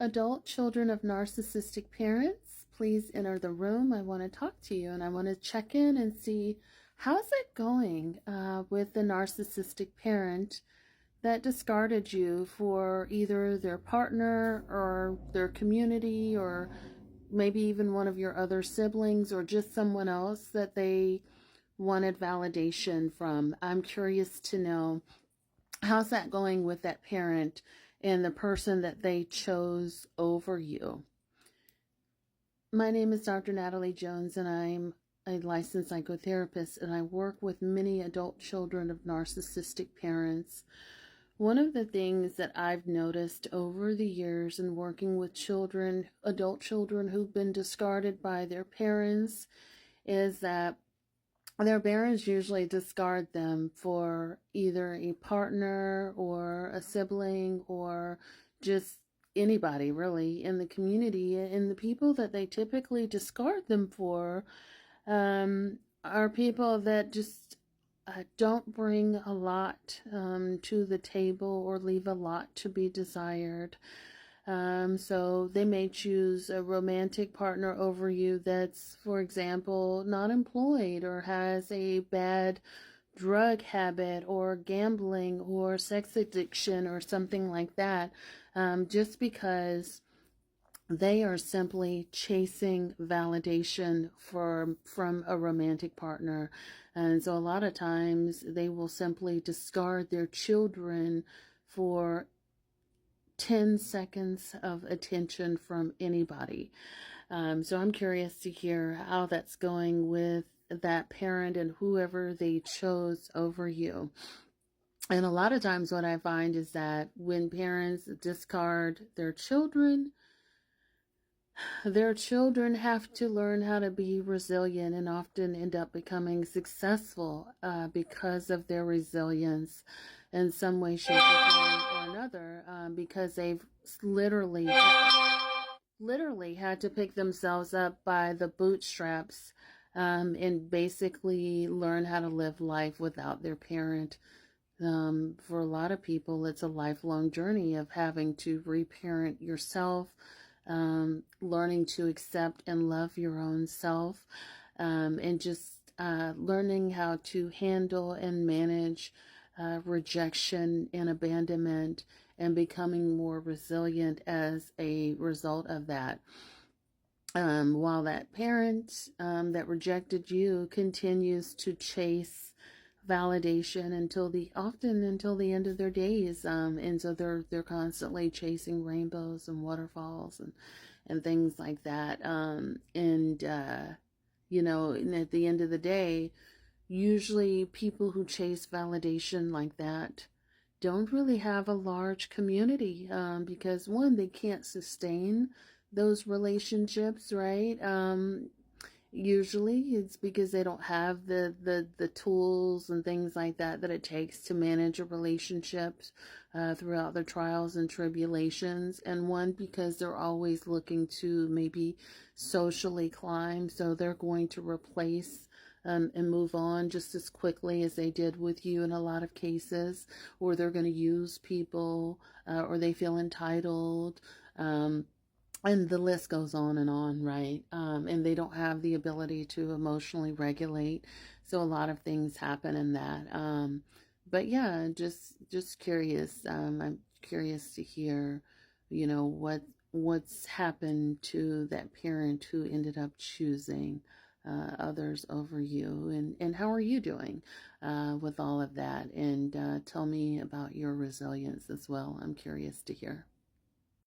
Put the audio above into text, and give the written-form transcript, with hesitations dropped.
Adult children of narcissistic parents, please enter the room. I want to talk to you and I want to check in and see how's it going with the narcissistic parent that discarded you for either their partner or their community or maybe even one of your other siblings or just someone else that they wanted validation from. I'm curious to know, how's that going with that parent and the person that they chose over you? My name is Dr. Natalie Jones, and I'm a licensed psychotherapist, and I work with many adult children of narcissistic parents. One of the things that I've noticed over the years in working with children, adult children who've been discarded by their parents, is that their parents usually discard them for either a partner or a sibling or just anybody really in the community. And the people that they typically discard them for are people that just don't bring a lot to the table or leave a lot to be desired. So they may choose a romantic partner over you that's, for example, not employed or has a bad drug habit or gambling or sex addiction or something like that, just because they are simply chasing validation from a romantic partner. And so a lot of times they will simply discard their children for 10 seconds of attention from anybody. So I'm curious to hear how that's going with that parent and whoever they chose over you. And a lot of times what I find is that when parents discard their children have to learn how to be resilient and often end up becoming successful because of their resilience in some way, shape, or form or another, because they've literally had to pick themselves up by the bootstraps and basically learn how to live life without their parent. For a lot of people, it's a lifelong journey of having to reparent yourself, learning to accept and love your own self, and just learning how to handle and manage rejection and abandonment and becoming more resilient as a result of that. While that parent that rejected you continues to chase validation until the end of their days, and so they're constantly chasing rainbows and waterfalls and things like that, and at the end of the day, usually people who chase validation like that don't really have a large community, because one, they can't sustain those relationships, right? Usually it's because they don't have the tools and things like that it takes to manage a relationship throughout their trials and tribulations. And one, because they're always looking to maybe socially climb, so they're going to replace and move on just as quickly as they did with you in a lot of cases, or they're going to use people, or they feel entitled, and the list goes on, right? And they don't have the ability to emotionally regulate. So a lot of things happen in that. But yeah, just curious. I'm curious to hear, what's happened to that parent who ended up choosing others over you, and how are you doing with all of that? And tell me about your resilience as well. I'm curious to hear.